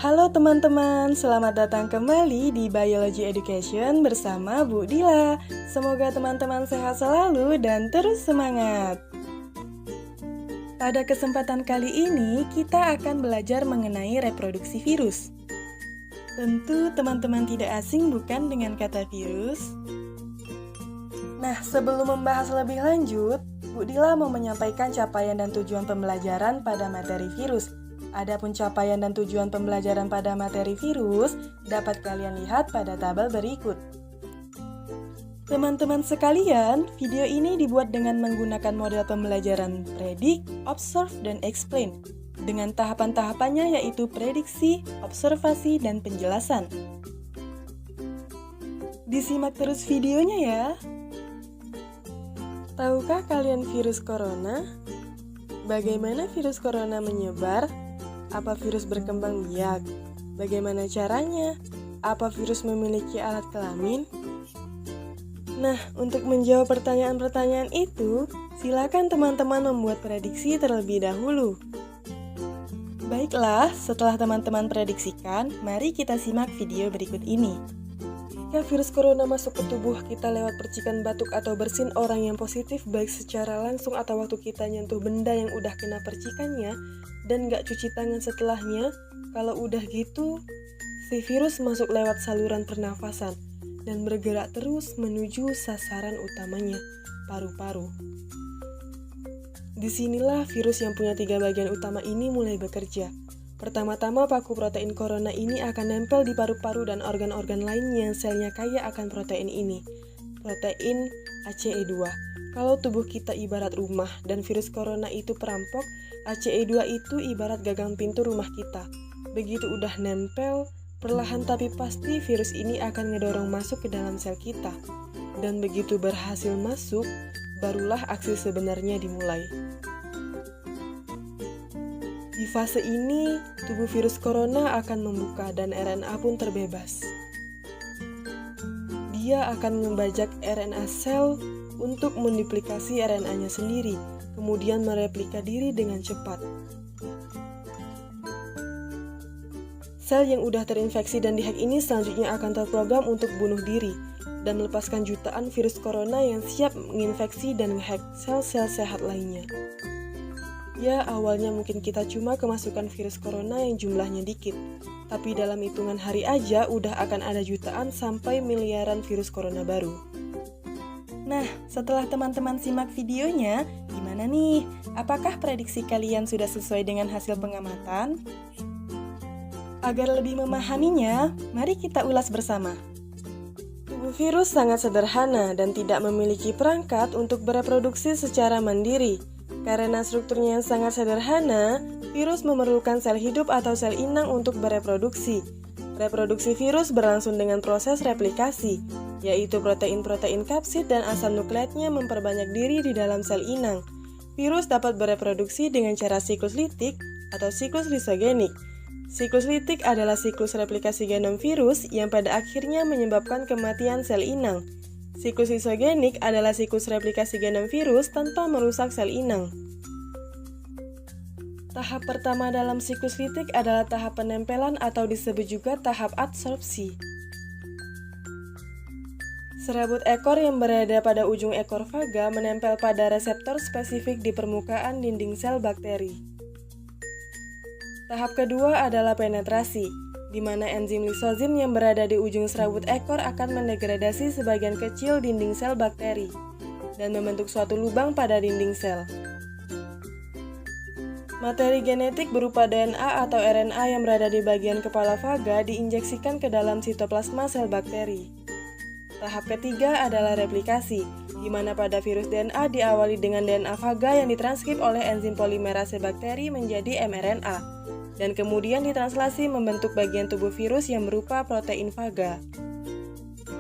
Halo teman-teman, selamat datang kembali di Biology Education bersama Bu Dila. Semoga teman-teman sehat selalu dan terus semangat. Pada kesempatan kali ini, kita akan belajar mengenai reproduksi virus. Tentu teman-teman tidak asing bukan dengan kata virus? Nah, sebelum membahas lebih lanjut, Bu Dila mau menyampaikan capaian dan tujuan pembelajaran pada materi virus. Adapun capaian dan tujuan pembelajaran pada materi virus dapat kalian lihat pada tabel berikut. Teman-teman sekalian, video ini dibuat dengan menggunakan model pembelajaran Predict, Observe, dan Explain dengan tahapan-tahapannya yaitu prediksi, observasi, dan penjelasan. Disimak terus videonya ya. Tahukah kalian virus corona? Bagaimana virus corona menyebar? Apa virus berkembang biak? Bagaimana caranya? Apa virus memiliki alat kelamin? Nah, untuk menjawab pertanyaan-pertanyaan itu, silakan teman-teman membuat prediksi terlebih dahulu. Baiklah, setelah teman-teman prediksikan, mari kita simak video berikut ini. Jika virus corona masuk ke tubuh kita lewat percikan batuk atau bersin orang yang positif baik secara langsung atau waktu kita nyentuh benda yang udah kena percikannya dan gak cuci tangan setelahnya, kalau udah gitu, si virus masuk lewat saluran pernafasan dan bergerak terus menuju sasaran utamanya, paru-paru. Disinilah virus yang punya 3 bagian utama ini mulai bekerja. Pertama-tama, paku protein corona ini akan nempel di paru-paru dan organ-organ lain yang selnya kaya akan protein ini, protein ACE2. Kalau tubuh kita ibarat rumah dan virus corona itu perampok, ACE2 itu ibarat gagang pintu rumah kita. Begitu udah nempel, perlahan tapi pasti virus ini akan ngedorong masuk ke dalam sel kita. Dan begitu berhasil masuk, barulah aksi sebenarnya dimulai. Di fase ini, tubuh virus corona akan membuka dan RNA pun terbebas. Dia akan membajak RNA sel untuk menduplikasi RNA-nya sendiri, kemudian mereplika diri dengan cepat. Sel yang udah terinfeksi dan dihack ini selanjutnya akan terprogram untuk bunuh diri dan melepaskan jutaan virus corona yang siap menginfeksi dan ngehack sel-sel sehat lainnya. Ya, awalnya mungkin kita cuma kemasukan virus corona yang jumlahnya dikit, tapi dalam hitungan hari aja udah akan ada jutaan sampai miliaran virus corona baru. Nah, setelah teman-teman simak videonya, gimana nih? Apakah prediksi kalian sudah sesuai dengan hasil pengamatan? Agar lebih memahaminya, mari kita ulas bersama. Tubuh virus sangat sederhana dan tidak memiliki perangkat untuk bereproduksi secara mandiri. Karena strukturnya yang sangat sederhana, virus memerlukan sel hidup atau sel inang untuk bereproduksi. Reproduksi virus berlangsung dengan proses replikasi, yaitu protein-protein kapsid dan asam nukleatnya memperbanyak diri di dalam sel inang. Virus dapat bereproduksi dengan cara siklus litik atau siklus lisogenik. Siklus litik adalah siklus replikasi genom virus yang pada akhirnya menyebabkan kematian sel inang. Siklus lisogenik adalah siklus replikasi genom virus tanpa merusak sel inang. Tahap pertama dalam siklus litik adalah tahap penempelan atau disebut juga tahap adsorpsi. Serabut ekor yang berada pada ujung ekor faga menempel pada reseptor spesifik di permukaan dinding sel bakteri. Tahap kedua adalah penetrasi, di mana enzim lisozim yang berada di ujung serabut ekor akan mendegradasi sebagian kecil dinding sel bakteri dan membentuk suatu lubang pada dinding sel. Materi genetik berupa DNA atau RNA yang berada di bagian kepala faga diinjeksikan ke dalam sitoplasma sel bakteri. Tahap ketiga adalah replikasi, di mana pada virus DNA diawali dengan DNA faga yang ditranskrip oleh enzim polimerase bakteri menjadi mRNA. Dan kemudian ditranslasi membentuk bagian tubuh virus yang berupa protein faga.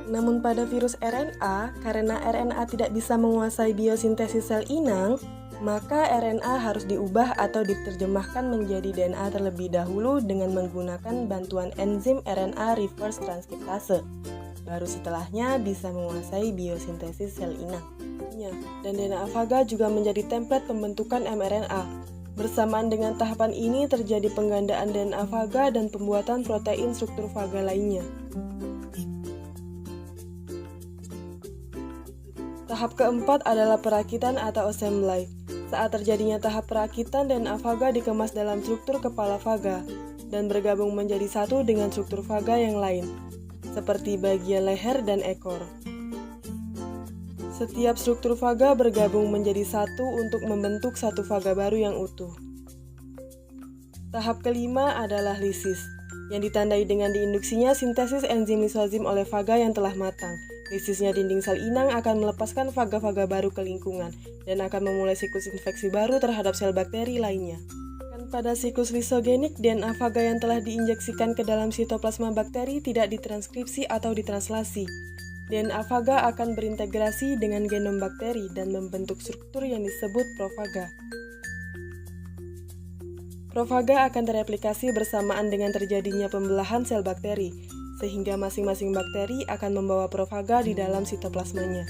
Namun pada virus RNA, karena RNA tidak bisa menguasai biosintesis sel inang, maka RNA harus diubah atau diterjemahkan menjadi DNA terlebih dahulu dengan menggunakan bantuan enzim RNA reverse transkriptase. Baru setelahnya bisa menguasai biosintesis sel inang. Dan DNA faga juga menjadi template pembentukan mRNA. Bersamaan dengan tahapan ini terjadi penggandaan DNA faga dan pembuatan protein struktur faga lainnya. Tahap keempat adalah perakitan atau assembly. Saat terjadinya tahap perakitan, DNA faga dikemas dalam struktur kepala faga dan bergabung menjadi satu dengan struktur faga yang lain, seperti bagian leher dan ekor. Setiap struktur faga bergabung menjadi satu untuk membentuk satu faga baru yang utuh. Tahap kelima adalah lisis, yang ditandai dengan diinduksinya sintesis enzim lisozim oleh faga yang telah matang. Lisisnya dinding sel inang akan melepaskan faga-faga baru ke lingkungan dan akan memulai siklus infeksi baru terhadap sel bakteri lainnya. Pada siklus lisogenik, DNA faga yang telah diinjeksikan ke dalam sitoplasma bakteri tidak ditranskripsi atau ditranslasi. DNA faga akan berintegrasi dengan genom bakteri dan membentuk struktur yang disebut profaga. Profaga akan tereplikasi bersamaan dengan terjadinya pembelahan sel bakteri, sehingga masing-masing bakteri akan membawa profaga di dalam sitoplasmanya.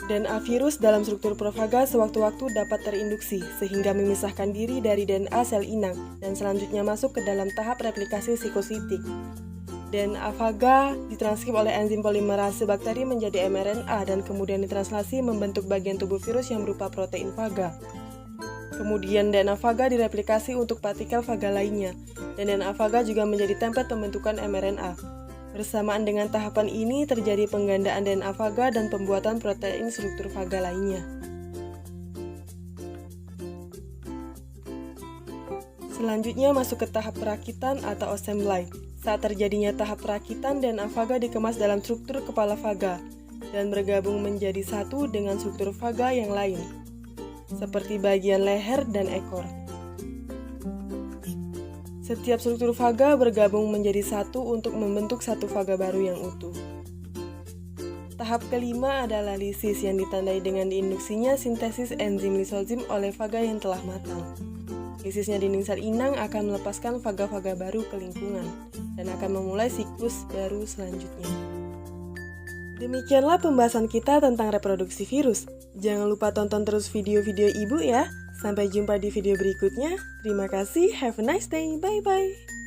DNA virus dalam struktur profaga sewaktu-waktu dapat terinduksi, sehingga memisahkan diri dari DNA sel inang, dan selanjutnya masuk ke dalam tahap replikasi sikositik. DNA faga ditranskrip oleh enzim polimerase bakteri menjadi mRNA dan kemudian ditranslasi membentuk bagian tubuh virus yang berupa protein faga. Kemudian DNA faga direplikasi untuk partikel faga lainnya, dan DNA faga juga menjadi template pembentukan mRNA. Bersamaan dengan tahapan ini terjadi penggandaan DNA faga dan pembuatan protein struktur faga lainnya. Selanjutnya masuk ke tahap perakitan atau assembly. Saat terjadinya tahap perakitan, DNA faga dikemas dalam struktur kepala faga dan bergabung menjadi satu dengan struktur faga yang lain, seperti bagian leher dan ekor. Setiap struktur faga bergabung menjadi satu untuk membentuk satu faga baru yang utuh. Tahap kelima adalah lisis yang ditandai dengan diinduksinya sintesis enzim lisozim oleh faga yang telah matang. Lisisnya dinding sel inang akan melepaskan faga-faga baru ke lingkungan dan akan memulai siklus baru selanjutnya. Demikianlah pembahasan kita tentang reproduksi virus. Jangan lupa tonton terus video-video Ibu ya. Sampai jumpa di video berikutnya. Terima kasih. Have a nice day. Bye-bye.